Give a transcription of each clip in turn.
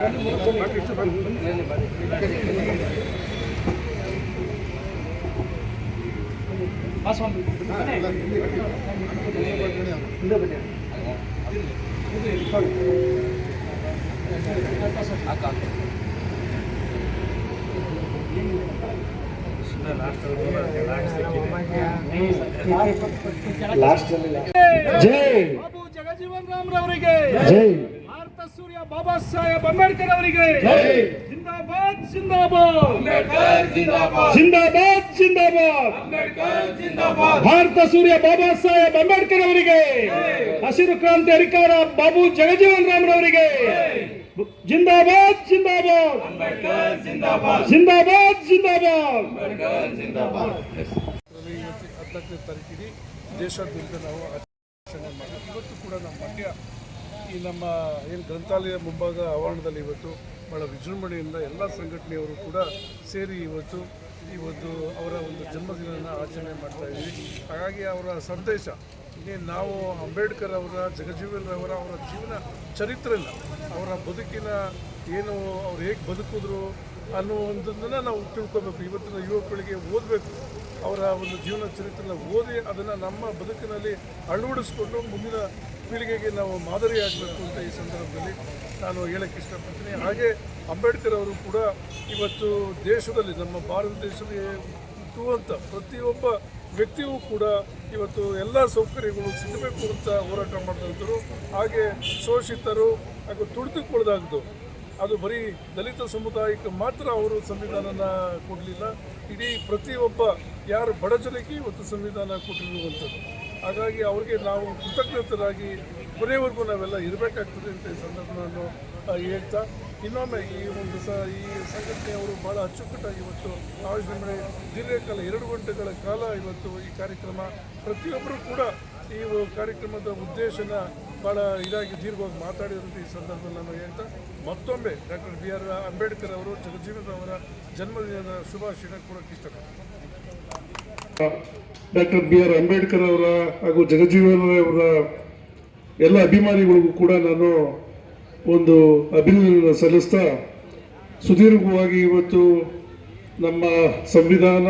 ಜೈ ಬಾಬು ಜಗಜೀವನ್ ರಾಮ್ ರವರಿಗೆ, ಜೈ ಭಾರತ ಸೂರ್ಯ ಬಾಬಾ ಸಾಹೇಬ್ ಅಂಬೇಡ್ಕರ್ ಅವರಿಗೆ, ಜಿಂದಾಬಾದ್ ಜಿಂದಾಬಾದ್ ಅಂಬೇಡ್ಕರ್ ಜಿಂದಾಬಾದ್, ಜಿಂದಾಬಾದ್ ಜಿಂದಾಬಾದ್ ಅಂಬೇಡ್ಕರ್ ಜಿಂದಾಬಾದ್, ಭಾರತ ಸೂರ್ಯ ಬಾಬಾ ಸಾಹೇಬ್ ಅಂಬೇಡ್ಕರ್ ಅವರಿಗೆ, ಹಸಿರು ಕ್ರಾಂತಿ ಹರಿಕಾರ ಬಾಬು ಜಗಜೀವನ್ ರಾಮ್ ರವರಿಗೆ, ಜಿಂದಾಬಾದ್ ಜಿಂದಾಬಾದ್ ಅಂಬೇಡ್ಕರ್ ಜಿಂದಾಬಾದ್, ಜಿಂದಾಬಾದ್ ಜಿಂದಾಬಾದ್ ಅಂಬೇಡ್ಕರ್ ಜಿಂದಾಬಾದ್. 14ನೇ ತಾರೀಕಿಗೆ ದೇಶಾದ್ಯಂತ ನಾವು ಆಚರಣೆ ಮಾಡಿ, ಇವತ್ತು ಕೂಡ ನಮ್ಮ ಮಂಡ್ಯ ಈ ನಮ್ಮ ಏನು ಗ್ರಂಥಾಲಯ ಮುಂಭಾಗ ಆವರಣದಲ್ಲಿ ಇವತ್ತು ಭಾಳ ವಿಜೃಂಭಣೆಯಿಂದ ಎಲ್ಲ ಸಂಘಟನೆಯವರು ಕೂಡ ಸೇರಿ ಇವತ್ತು ಅವರ ಒಂದು ಜನ್ಮದಿನ ಆಚರಣೆ ಮಾಡ್ತಾ ಇದ್ದೀವಿ. ಹಾಗಾಗಿ ಅವರ ಸಂದೇಶ ನಾವು ಅಂಬೇಡ್ಕರ್ ಅವರ ಜಗಜೀವನ್ ಅವರ ಜೀವನ ಚರಿತ್ರೆನ, ಅವರ ಬದುಕಿನ ಏನು ಅವ್ರು ಹೇಗೆ ಬದುಕಿದ್ರು ಅನ್ನುವಂಥದ್ದನ್ನು ನಾವು ತಿಳ್ಕೊಬೇಕು. ಇವತ್ತಿನ ಯುವ ಪೀಳಿಗೆ ಓದಬೇಕು, ಅವರ ಒಂದು ಜೀವನ ಚರಿತ್ರೆನ ಓದಿ ಅದನ್ನು ನಮ್ಮ ಬದುಕಿನಲ್ಲಿ ಅಳವಡಿಸ್ಕೊಂಡು ಮುಂದಿನ ಪೀಳಿಗೆಗೆ ನಾವು ಮಾದರಿಯಾಗಬೇಕು ಅಂತ ಈ ಸಂದರ್ಭದಲ್ಲಿ ನಾನು ಹೇಳಕ್ಕೆ ಇಷ್ಟಪಡ್ತೀನಿ. ಹಾಗೆ ಅಂಬೇಡ್ಕರ್ ಅವರು ಕೂಡ ಇವತ್ತು ದೇಶದಲ್ಲಿ, ನಮ್ಮ ಭಾರತ ದೇಶದಲ್ಲಿ ಹುಟ್ಟುವಂಥ ಪ್ರತಿಯೊಬ್ಬ ವ್ಯಕ್ತಿಯೂ ಕೂಡ ಇವತ್ತು ಎಲ್ಲ ಸೌಕರ್ಯಗಳು ಸಿಗಬೇಕು ಅಂತ ಹೋರಾಟ ಮಾಡ್ತಾಯಿದ್ದರು. ಹಾಗೆ ಶೋಷಿತರು ಹಾಗೂ ತುಳಿದುಕೊಳ್ಳದಾಗದು, ಅದು ಬರೀ ದಲಿತ ಸಮುದಾಯಕ್ಕೆ ಮಾತ್ರ ಅವರು ಸಂವಿಧಾನನ ಕೊಡಲಿಲ್ಲ, ಇಡೀ ಪ್ರತಿಯೊಬ್ಬ ಯಾರು ಬಡ ಜನಕ್ಕೆ ಇವತ್ತು ಸಂವಿಧಾನ ಕೊಟ್ಟಿರುವಂಥದ್ದು. ಹಾಗಾಗಿ ಅವ್ರಿಗೆ ನಾವು ಕೃತಜ್ಞತರಾಗಿ ಕೊನೆವರೆಗೂ ನಾವೆಲ್ಲ ಇರಬೇಕಾಗ್ತದೆ ಅಂತ ಈ ಸಂದರ್ಭವನ್ನು ಹೇಳ್ತಾ, ಇನ್ನೊಮ್ಮೆ ಈ ಸಂಘಟನೆಯವರು ಭಾಳ ಅಚ್ಚುಕಟ್ಟಾಗಿ ಇವತ್ತು ಆಯೋಜನೆ ದೀರ್ಘಕಾಲ 2 ಗಂಟೆಗಳ ಕಾಲ ಇವತ್ತು ಈ ಕಾರ್ಯಕ್ರಮ, ಪ್ರತಿಯೊಬ್ಬರು ಕೂಡ ಈ ಕಾರ್ಯಕ್ರಮದ ಉದ್ದೇಶನ ಭಾಳ ಇದಾಗಿ ದೀರ್ಘವಾಗಿ ಮಾತಾಡಿದಂಥ ಈ ಸಂದರ್ಭದಲ್ಲಿ ನಾನು ಹೇಳ್ತಾ, ಮತ್ತೊಮ್ಮೆ ಡಾಕ್ಟರ್ BR ಅಂಬೇಡ್ಕರ್ ಅವರು ಜಗಜೀವನ್ ಅವರ ಜನ್ಮದಿನದ ಶುಭಾಶಯ ಕೊಡೋಕ್ಕೆ ಇಷ್ಟಪಡ್ತೀನಿ. ಡಾಕ್ಟರ್ BR ಅಂಬೇಡ್ಕರ್ ಅವರ ಹಾಗೂ ಜಗಜೀವನ್ ಅವರ ಎಲ್ಲ ಅಭಿಮಾನಿಗಳಿಗೂ ಕೂಡ ನಾನು ಒಂದು ಅಭಿನಂದನೆ ಸಲ್ಲಿಸ್ತಾ, ಸುದೀರ್ಘವಾಗಿ ಇವತ್ತು ನಮ್ಮ ಸಂವಿಧಾನ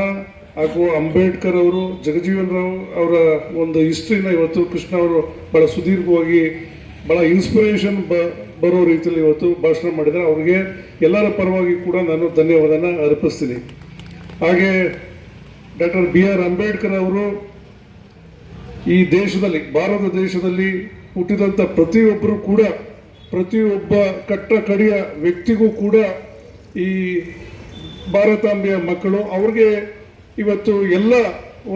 ಹಾಗೂ ಅಂಬೇಡ್ಕರ್ ಅವರು ಜಗಜೀವನ್ ರಾವ್ ಅವರ ಒಂದು ಹಿಸ್ಟ್ರಿನ ಇವತ್ತು ಕೃಷ್ಣ ಅವರು ಭಾಳ ಸುದೀರ್ಘವಾಗಿ ಭಾಳ ಇನ್ಸ್ಪಿರೇಷನ್ ಬರೋ ರೀತಿಯಲ್ಲಿ ಇವತ್ತು ಭಾಷಣ ಮಾಡಿದ್ದಾರೆ. ಅವ್ರಿಗೆ ಎಲ್ಲರ ಪರವಾಗಿ ಕೂಡ ನಾನು ಧನ್ಯವಾದನ ಅರ್ಪಿಸ್ತೀನಿ. ಹಾಗೆ ಡಾಕ್ಟರ್ BR ಅಂಬೇಡ್ಕರ್ ಅವರು ಈ ದೇಶದಲ್ಲಿ, ಭಾರತ ದೇಶದಲ್ಲಿ ಹುಟ್ಟಿದಂಥ ಪ್ರತಿಯೊಬ್ಬರು ಕೂಡ, ಪ್ರತಿಯೊಬ್ಬ ಕಟ್ಟ ಕಡೆಯ ವ್ಯಕ್ತಿಗೂ ಕೂಡ ಈ ಭಾರತಾಂಬೆಯ ಮಕ್ಕಳು, ಅವ್ರಿಗೆ ಇವತ್ತು ಎಲ್ಲ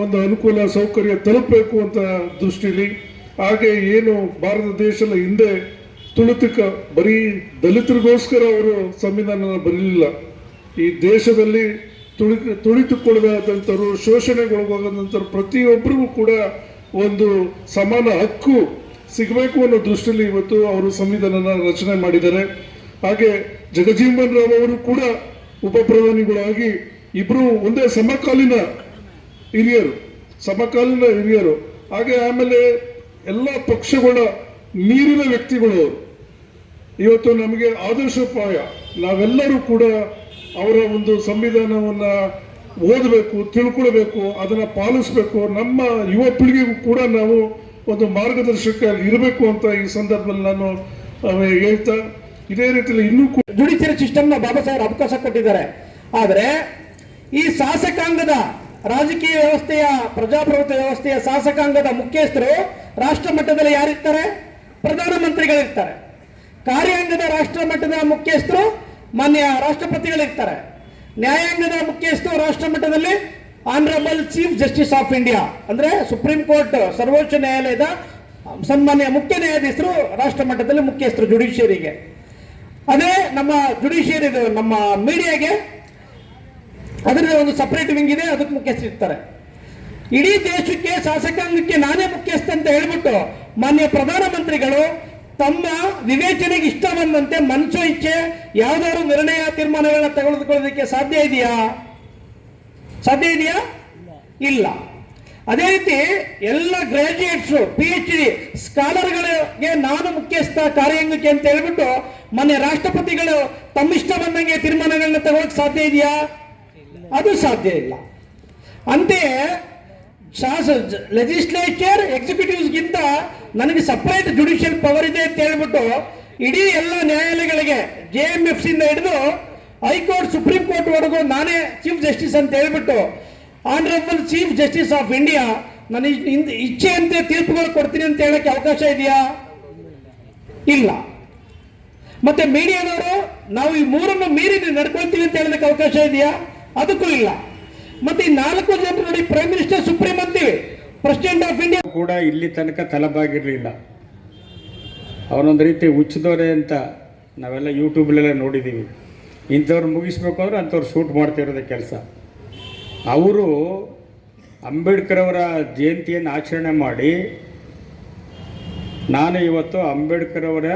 ಒಂದು ಅನುಕೂಲ ಸೌಕರ್ಯ ತಲುಪಬೇಕು ಅಂತ ದೃಷ್ಟಿಲಿ, ಹಾಗೆ ಏನು ಭಾರತ ದೇಶದ ಹಿಂದೆ ಬರೀ ದಲಿತರಿಗೋಸ್ಕರ ಅವರು ಸಂವಿಧಾನ ಬರಲಿಲ್ಲ, ಈ ದೇಶದಲ್ಲಿ ತುಳಿತುಕೊಳ್ಳದಂಥವ್ರು, ಶೋಷಣೆಗೊಳಗಾದಂಥವ್ರು ಪ್ರತಿಯೊಬ್ಬರಿಗೂ ಕೂಡ ಒಂದು ಸಮಾನ ಹಕ್ಕು ಸಿಗಬೇಕು ಅನ್ನೋ ದೃಷ್ಟಿಯಲ್ಲಿ ಇವತ್ತು ಅವರು ಸಂವಿಧಾನನ ರಚನೆ ಮಾಡಿದ್ದಾರೆ. ಹಾಗೆ ಜಗಜೀವನ್ ರಾವ್ ಅವರು ಕೂಡ ಉಪ ಪ್ರಧಾನಿಗಳಾಗಿ ಇಬ್ಬರು ಒಂದೇ ಸಮಕಾಲೀನ ಹಿರಿಯರು. ಹಾಗೆ ಆಮೇಲೆ ಎಲ್ಲ ಪಕ್ಷಗಳ ಮೀರಿದ ವ್ಯಕ್ತಿಗಳು ಅವರು. ಇವತ್ತು ನಮಗೆ ಆದರ್ಶಪ್ರಾಯ, ನಾವೆಲ್ಲರೂ ಕೂಡ ಅವರ ಒಂದು ಸಂವಿಧಾನವನ್ನು ಓದಬೇಕು, ತಿಳ್ಕೊಳ್ಬೇಕು, ಅದನ್ನು ಪಾಲಿಸಬೇಕು. ನಮ್ಮ ಯುವ ಪೀಳಿಗೆಗೂ ಕೂಡ ನಾವು ಒಂದು ಮಾರ್ಗದರ್ಶಕ ಇರಬೇಕು ಅಂತ ಈ ಸಂದರ್ಭದಲ್ಲಿ ನಾನು ಹೇಳ್ತಾ, ಇದೇ ರೀತಿಯಲ್ಲಿ ಇನ್ನೂ ಜುಡಿಷಿಯರಿ ಸಿಸ್ಟಮ್ನ ಬಾಬಾ ಸಾಹೇಬ್ ಅವಕಾಶ ಕೊಟ್ಟಿದ್ದಾರೆ. ಆದರೆ ಈ ಶಾಸಕಾಂಗದ ರಾಜಕೀಯ ವ್ಯವಸ್ಥೆಯ, ಪ್ರಜಾಪ್ರಭುತ್ವ ವ್ಯವಸ್ಥೆಯ ಶಾಸಕಾಂಗದ ಮುಖ್ಯಸ್ಥರು ರಾಷ್ಟ್ರ ಮಟ್ಟದಲ್ಲಿ ಯಾರಿರ್ತಾರೆ? ಪ್ರಧಾನಮಂತ್ರಿಗಳಿರ್ತಾರೆ. ಕಾರ್ಯಾಂಗದ ರಾಷ್ಟ್ರ ಮಟ್ಟದ ಮುಖ್ಯಸ್ಥರು ಮಾನ್ಯ ರಾಷ್ಟ್ರಪತಿಗಳಿರ್ತಾರೆ. ನ್ಯಾಯಾಂಗದ ಮುಖ್ಯಸ್ಥರು ರಾಷ್ಟ್ರ ಮಟ್ಟದಲ್ಲಿ honourable chief justice of India, ಅಂದ್ರೆ ಸುಪ್ರೀಂ ಕೋರ್ಟ್, ಸರ್ವೋಚ್ಚ ನ್ಯಾಯಾಲಯದ ಸನ್ಮಾನ್ಯ ಮುಖ್ಯ ನ್ಯಾಯಾಧೀಶರು ರಾಷ್ಟ್ರ ಮಟ್ಟದಲ್ಲಿ ಮುಖ್ಯಸ್ಥರು ಜುಡಿಷಿಯರಿಗೆ. ಅದೇ ನಮ್ಮ ಜುಡಿಷಿಯರಿ, ನಮ್ಮ ಮೀಡಿಯಾಗೆ ಅದರದೇ ಒಂದು ಸಪರೇಟ್ ವಿಂಗ್ ಇದೆ, ಅದಕ್ಕೆ ಮುಖ್ಯಸ್ಥರಿರ್ತಾರೆ. ಇಡೀ ದೇಶಕ್ಕೆ, ಶಾಸಕಾಂಗಕ್ಕೆ ನಾನೇ ಮುಖ್ಯಸ್ಥ ಅಂತ ಹೇಳ್ಬಿಟ್ಟು ಮಾನ್ಯ ಪ್ರಧಾನಮಂತ್ರಿಗಳು ತಮ್ಮ ವಿವೇಚನೆಗೆ ಇಷ್ಟ ಬಂದಂತೆ ಮನಸೋ ಇಚ್ಛೆ ಯಾವ್ದಾದ್ರು ನಿರ್ಣಯ, ತೀರ್ಮಾನಗಳನ್ನ ತೆಗೆದುಕೊಳ್ಳೋದಕ್ಕೆ ಸಾಧ್ಯ ಇದೆಯಾ? ಇಲ್ಲ. ಅದೇ ರೀತಿ ಎಲ್ಲ ಗ್ರಾಜ್ಯುಯೇಟ್ಸು PhD ಸ್ಕಾಲರ್ಗಳಿಗೆ ನಾನು ಮುಖ್ಯಸ್ಥ ಕಾರ್ಯಾಂಗಕ್ಕೆ ಅಂತ ಹೇಳ್ಬಿಟ್ಟು ಮೊನ್ನೆ ರಾಷ್ಟ್ರಪತಿಗಳು ತಮ್ಮಿಷ್ಟ ಬಂದಂಗೆ ತೀರ್ಮಾನಗಳನ್ನ ತಗೊಳಕ್ ಸಾಧ್ಯ ಇದೆಯಾ? ಅದು ಸಾಧ್ಯ ಇಲ್ಲ. ಅಂತೆಯೇ ಲೆಜಿಸ್ಲೇಚರ್ ಎಕ್ಸಿಕ್ಯೂಟಿವ್ಸ್ಗಿಂತ ನನಗೆ ಸಪರೇಟ್ ಜುಡಿಷಿಯಲ್ ಪವರ್ ಇದೆ ಅಂತ ಹೇಳ್ಬಿಟ್ಟು ಇಡೀ ಎಲ್ಲ ನ್ಯಾಯಾಲಯಗಳಿಗೆ JMFC ಇಂದ ಹಿಡಿದು ಹೈಕೋರ್ಟ್ ಸುಪ್ರೀಂ ಕೋರ್ಟ್ ವರೆಗೂ ನಾನೇ ಚೀಫ್ ಜಸ್ಟಿಸ್ ಅಂತ ಹೇಳ್ಬಿಟ್ಟು honourable chief justice of India ನನ್ನ ಇಚ್ಛೆಯಂತೆ ತೀರ್ಪುಗಳು ಕೊಡ್ತೀನಿ ಅಂತ ಹೇಳಕ್ಕೆ ಅವಕಾಶ ಇದೆಯಾ? ಇಲ್ಲ. ಮತ್ತೆ ಮೀಡಿಯಾದವರು ನಾವು ಈ ಮೂರನ್ನು ಮೀರಿ ನಡ್ಕೊಳ್ತೀವಿ ಅಂತ ಹೇಳೋದಕ್ಕೆ ಅವಕಾಶ ಇದೆಯಾ? ಅದಕ್ಕೂ ಇಲ್ಲ. ಮತ್ತೆ ಈ 4 ಜನರು ನೋಡಿ, ಪ್ರೈಮ್ ಮಿನಿಸ್ಟರ್ ಸುಪ್ರೀಂ ಅಂತೀವಿ, ಪ್ರೆಸಿಡೆಂಟ್ ಆಫ್ ಇಂಡಿಯಾ ಕೂಡ ಇಲ್ಲಿ ತನಕ ತಲೆಬಾಗಿರಲಿಲ್ಲ. ಅವನೊಂದು ರೀತಿ ಹುಚ್ಚಿದವರೇ ಅಂತ ನಾವೆಲ್ಲ ಯೂಟ್ಯೂಬ್ಲೆಲ್ಲ ನೋಡಿದ್ದೀವಿ. ಇಂಥವ್ರು ಮುಗಿಸ್ಬೇಕು ಅಂದ್ರೆ ಅಂಥವ್ರು ಶೂಟ್ ಮಾಡ್ತಿರೋದೇ ಕೆಲಸ. ಅವರು ಅಂಬೇಡ್ಕರ್ ಅವರ ಜಯಂತಿಯನ್ನು ಆಚರಣೆ ಮಾಡಿ ನಾನು ಇವತ್ತು ಅಂಬೇಡ್ಕರ್ ಅವರ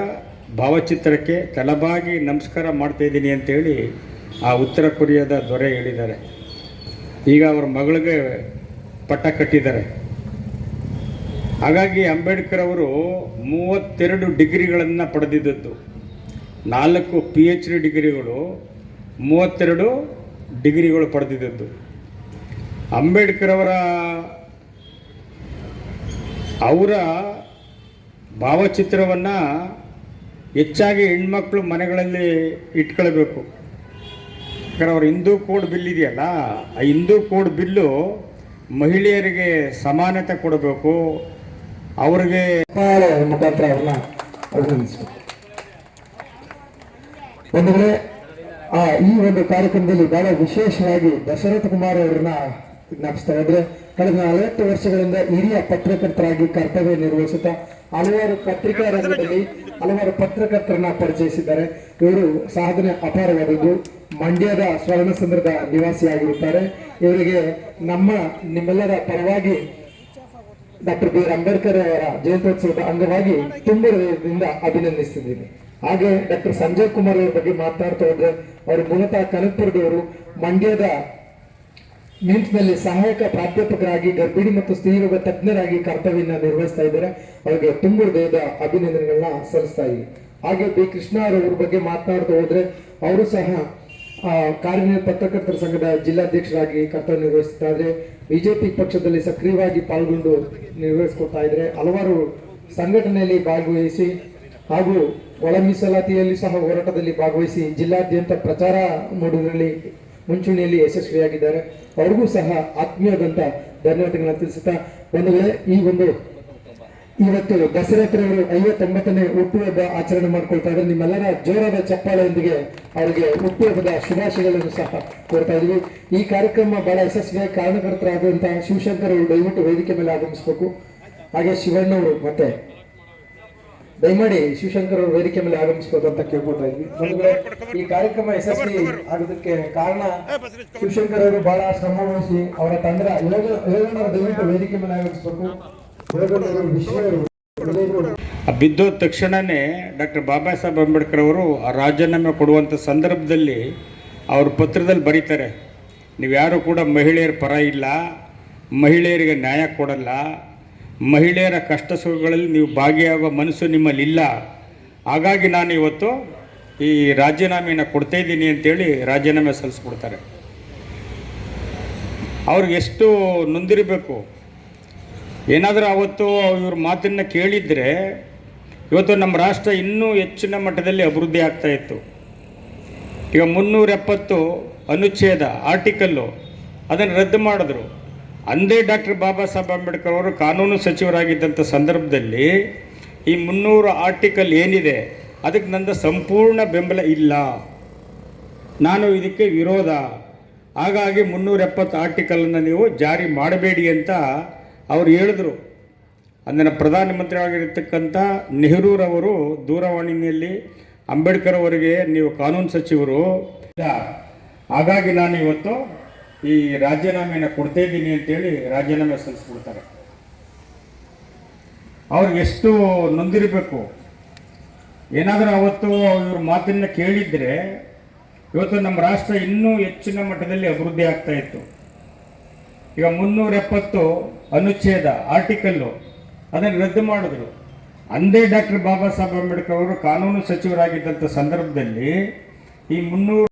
ಭಾವಚಿತ್ರಕ್ಕೆ ತಲೆಬಾಗಿ ನಮಸ್ಕಾರ ಮಾಡ್ತಾಯಿದ್ದೀನಿ ಅಂತೇಳಿ ಆ ಉತ್ತರ ಕೊರಿಯಾದ ದೊರೆ ಹೇಳಿದ್ದಾರೆ. ಈಗ ಅವರ ಮಗಳಿಗೆ ಪಟ್ಟ ಕಟ್ಟಿದ್ದಾರೆ. ಹಾಗಾಗಿ ಅಂಬೇಡ್ಕರ್ ಅವರು 32 ಡಿಗ್ರಿಗಳನ್ನು ಪಡೆದಿದ್ದದ್ದು, 4 PhD ಡಿಗ್ರಿಗಳು, 32 ಡಿಗ್ರಿಗಳು ಪಡೆದಿದ್ದದ್ದು. ಅಂಬೇಡ್ಕರ್ ಅವರ ಭಾವಚಿತ್ರವನ್ನು ಹೆಚ್ಚಾಗಿ ಹೆಣ್ಮಕ್ಳು ಮನೆಗಳಲ್ಲಿ ಇಟ್ಕೊಳ್ಬೇಕು. ಯಾಕಂದ್ರೆ ಅವ್ರ ಹಿಂದೂ ಕೋಡ್ ಬಿಲ್ ಇದೆಯಲ್ಲ, ಆ ಹಿಂದೂ ಕೋಡ್ ಬಿಲ್ಲು ಮಹಿಳೆಯರಿಗೆ ಸಮಾನತೆ ಕೊಡಬೇಕು, ಅವ್ರಿಗೆ ಮುಖಾಂತರ ಅವ್ರನ್ನ ಅಭಿನಂದಿಸಬೇಕು. ಒಂದು ವೇಳೆ ಈ ಒಂದು ಕಾರ್ಯಕ್ರಮದಲ್ಲಿ ಬಹಳ ವಿಶೇಷವಾಗಿ ದಶರಥ ಕುಮಾರ್ ಅವರನ್ನ ಜ್ಞಾಪಿಸ್ತಾ ಇದ್ರೆ, ಕಳೆದ 40 ವರ್ಷಗಳಿಂದ ಹಿರಿಯ ಪತ್ರಕರ್ತರಾಗಿ ಕರ್ತವ್ಯ ನಿರ್ವಹಿಸುತ್ತಾ ಹಲವಾರು ಪತ್ರಿಕಾ ರಂಗದಲ್ಲಿ ಹಲವಾರು ಪತ್ರಕರ್ತರನ್ನ ಪರಿಚಯಿಸಿದ್ದಾರೆ. ಇವರು ಸಾಧನೆ ಅಪಾರವಾದದ್ದು. ಮಂಡ್ಯದ ಸ್ವರ್ಣಸಂದ್ರದ ನಿವಾಸಿಯಾಗಿರುತ್ತಾರೆ. ಇವರಿಗೆ ನಿಮ್ಮೆಲ್ಲರ ಪರವಾಗಿ ಡಾಕ್ಟರ್ BR ಅಂಬೇಡ್ಕರ್ ಅವರ ಜಯಂತ್ಯೋತ್ಸವದ ಅಂಗವಾಗಿ ತುಂಬ ಹೃದಯದಿಂದ ಅಭಿನಂದಿಸುತ್ತಿದ್ದೀನಿ. ಹಾಗೆ ಡಾಕ್ಟರ್ ಸಂಜಯ್ ಕುಮಾರ್ ಅವರ ಬಗ್ಗೆ ಮಾತನಾಡ್ತಾ ಹೋದ್ರೆ, ಅವರು ಮೂಲತಃ ಕನಕಪುರದವರು. ಮಂಡ್ಯದ ಮಿಮ್ಸ್ನಲ್ಲಿ ಸಹಾಯಕ ಪ್ರಾಧ್ಯಾಪಕರಾಗಿ ಗರ್ಭಿಣಿ ಮತ್ತು ಸ್ತ್ರೀರೋಗ ತಜ್ಞರಾಗಿ ಕರ್ತವ್ಯನ ನಿರ್ವಹಿಸ್ತಾ ಇದ್ದಾರೆ. ಅವರಿಗೆ ತುಂಬ ಹೃದಯದ ಅಭಿನಂದನೆಗಳನ್ನ ಸಲ್ಲಿಸ್ತಾ ಇದ್ದೀವಿ. ಹಾಗೆ B. ಕೃಷ್ಣ ಅವರ ಬಗ್ಗೆ ಮಾತನಾಡ್ತಾ ಹೋದ್ರೆ, ಅವರು ಸಹ ಕಾರ್ಯನಿರತ ಪತ್ರಕರ್ತರ ಸಂಘದ ಜಿಲ್ಲಾಧ್ಯಕ್ಷರಾಗಿ ಕರ್ತವ್ಯ ನಿರ್ವಹಿಸ್ತಾ ಇದ್ದಾರೆ. ಬಿಜೆಪಿ ಪಕ್ಷದಲ್ಲಿ ಸಕ್ರಿಯವಾಗಿ ಪಾಲ್ಗೊಂಡು ನಿರ್ವಹಿಸ್ಕೊಳ್ತಾ ಇದ್ದಾರೆ. ಹಲವಾರು ಸಂಘಟನೆಯಲ್ಲಿ ಭಾಗವಹಿಸಿ ಹಾಗೂ ಒಳ ಮೀಸಲಾತಿಯಲ್ಲಿ ಸಹ ಹೋರಾಟದಲ್ಲಿ ಭಾಗವಹಿಸಿ ಜಿಲ್ಲಾದ್ಯಂತ ಪ್ರಚಾರ ಮಾಡುವುದರಲ್ಲಿ ಮುಂಚೂಣಿಯಲ್ಲಿ ಯಶಸ್ವಿಯಾಗಿದ್ದಾರೆ. ಅವ್ರಿಗೂ ಸಹ ಆತ್ಮೀಯವಾದಂಥ ಧನ್ಯವಾದಗಳನ್ನ ತಿಳಿಸುತ್ತಾ, ಒಂದು ವೇಳೆ ಇವತ್ತು ದಸರಥರವರು 59ನೇ ಹುಟ್ಟುಹಬ್ಬ ಆಚರಣೆ ಮಾಡ್ಕೊಳ್ತಾ ಇದ್ದಾರೆ. ನಿಮ್ಮೆಲ್ಲರ ಜೋರಾದ ಚಪ್ಪಾಳೆಯೊಂದಿಗೆ ಅವರಿಗೆ ಹುಟ್ಟುಹಬ್ಬದ ಶುಭಾಶಯಗಳನ್ನು ಸಹ ಕೋರ್ತಾ ಇದ್ದೀವಿ. ಈ ಕಾರ್ಯಕ್ರಮ ಬಹಳ ಯಶಸ್ವಿಯಾಗಿ ಕಾರಣಕರ್ತರಾದಂತಹ ಶಿವಶಂಕರ್ ಅವರು ದಯವಿಟ್ಟು ವೇದಿಕೆ ಮೇಲೆ ಆಗಮಿಸಬೇಕು. ಹಾಗೆ ಶಿವಣ್ಣವರು ಮತ್ತೆ ದಯಮಾಡಿ ಶಿವಶಂಕರ್ ಅವರು ವೇದಿಕೆ ಮೇಲೆ ಆಗಮಿಸಬಹುದು ಅಂತ ಕೇಳ್ಕೊಳ್ತಾ ಇದ್ವಿ. ಈ ಕಾರ್ಯಕ್ರಮ ಯಶಸ್ವಿ ಆಗೋದಕ್ಕೆ ಕಾರಣ ಶಿವಶಂಕರ್ ಅವರು ಬಹಳ ಶ್ರಮ ವಹಿಸಿ ಅವರ ತಂಡ ದಯವಿಟ್ಟು ವೇದಿಕೆ ಮೇಲೆ ಆಗಮಿಸಬೇಕು. ಬಿದ್ದೋದ ತಕ್ಷಣವೇ ಡಾಕ್ಟರ್ ಬಾಬಾ ಸಾಹೇಬ್ ಅಂಬೇಡ್ಕರ್ ಅವರು ಆ ರಾಜೀನಾಮೆ ಕೊಡುವಂಥ ಸಂದರ್ಭದಲ್ಲಿ ಅವರು ಪತ್ರದಲ್ಲಿ ಬರೀತಾರೆ, ನೀವು ಯಾರು ಕೂಡ ಮಹಿಳೆಯರ ಪರ ಇಲ್ಲ, ಮಹಿಳೆಯರಿಗೆ ನ್ಯಾಯ ಕೊಡಲ್ಲ, ಮಹಿಳೆಯರ ಕಷ್ಟ ಸುಖಗಳಲ್ಲಿ ನೀವು ಭಾಗಿಯಾಗುವ ಮನಸ್ಸು ನಿಮ್ಮಲ್ಲಿ ಇಲ್ಲ, ಹಾಗಾಗಿ ನಾನು ಇವತ್ತು ಈ ರಾಜೀನಾಮೆಯನ್ನು ಕೊಡ್ತಾ ಇದ್ದೀನಿ ಅಂತೇಳಿ ರಾಜೀನಾಮೆ ಸಲ್ಲಿಸ್ಬಿಡ್ತಾರೆ. ಅವ್ರಿಗೆ ಎಷ್ಟು ನೊಂದಿರಬೇಕು. ಏನಾದರೂ ಅವತ್ತು ಇವ್ರ ಮಾತನ್ನು ಕೇಳಿದರೆ ಇವತ್ತು ನಮ್ಮ ರಾಷ್ಟ್ರ ಇನ್ನೂ ಹೆಚ್ಚಿನ ಮಟ್ಟದಲ್ಲಿ ಅಭಿವೃದ್ಧಿ ಆಗ್ತಾ ಇತ್ತು. ಈಗ 370 ಅನುಚ್ಛೇದ ಆರ್ಟಿಕಲ್ಲು ಅದನ್ನು ರದ್ದು ಮಾಡಿದ್ರು. ಅಂದೇ ಡಾಕ್ಟರ್ ಬಾಬಾ ಸಾಹೇಬ್ ಅಂಬೇಡ್ಕರ್ ಅವರು ಕಾನೂನು ಸಚಿವರಾಗಿದ್ದಂಥ ಸಂದರ್ಭದಲ್ಲಿ ಈ 300 ಆರ್ಟಿಕಲ್ ಏನಿದೆ ಅದಕ್ಕೆ ನನ್ನ ಸಂಪೂರ್ಣ ಬೆಂಬಲ ಇಲ್ಲ, ನಾನು ಇದಕ್ಕೆ ವಿರೋಧ, ಹಾಗಾಗಿ 370 ಆರ್ಟಿಕಲನ್ನು ನೀವು ಜಾರಿ ಮಾಡಬೇಡಿ ಅಂತ ಅವರು ಹೇಳಿದ್ರು. ಅಂದಿನ ಪ್ರಧಾನಮಂತ್ರಿ ಆಗಿರತಕ್ಕಂಥ ನೆಹರೂರವರು ದೂರವಾಣಿಯಲ್ಲಿ ಅಂಬೇಡ್ಕರ್ ಅವರಿಗೆ ನೀವು ಕಾನೂನು ಸಚಿವರು, ಹಾಗಾಗಿ ನಾನು ಇವತ್ತು ಈ ರಾಜೀನಾಮೆಯನ್ನು ಕೊಡ್ತಾ ಇದ್ದೀನಿ ಅಂತೇಳಿ ರಾಜೀನಾಮೆ ಸಲ್ಲಿಸ್ಬಿಡ್ತಾರೆ. ಅವ್ರಿಗೆ ಎಷ್ಟು ನೊಂದಿರಬೇಕು. ಏನಾದರೂ ಅವತ್ತು ಇವ್ರ ಮಾತನ್ನು ಕೇಳಿದರೆ ಇವತ್ತು ನಮ್ಮ ರಾಷ್ಟ್ರ ಇನ್ನೂ ಹೆಚ್ಚಿನ ಮಟ್ಟದಲ್ಲಿ ಅಭಿವೃದ್ಧಿ ಆಗ್ತಾ ಇತ್ತು. ಈಗ 370 ಅನುಚ್ಛೇದ ಆರ್ಟಿಕಲ್ಲು ಅದನ್ನು ರದ್ದು ಮಾಡಿದ್ರು. ಅಂದೇ ಡಾಕ್ಟರ್ ಬಾಬಾ ಸಾಹೇಬ್ ಅಂಬೇಡ್ಕರ್ ಅವರು ಕಾನೂನು ಸಚಿವರಾಗಿದ್ದಂಥ ಸಂದರ್ಭದಲ್ಲಿ ಈ 300